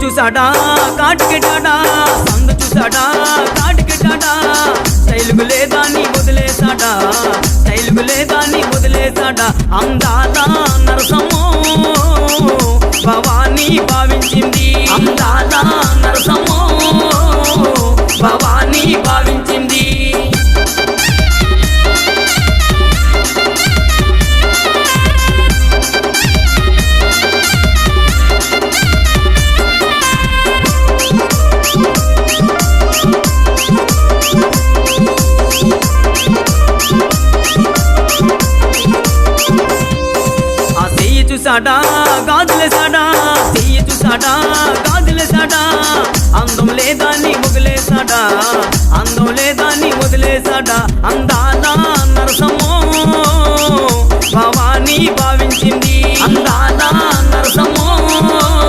చూసాడా కాటికెట్టాడా సందు చూసాడా కాటికెట్టాడా స్టైలుకు లేదా నీ వదిలేసాడా స్టైలుకు లేదా నీ వదిలేసాడా అందాల నరసమ్మో భవానీ భావించింది అందాల నరసమ్మో భవానీ భావించింది చూసాడా గాజులేసాడా చెయ్యి చూసాడా గాజులేసాడా అందం లేదా నీ వదిలేసాడా అందం లేదా నీ వదిలేసాడా అందా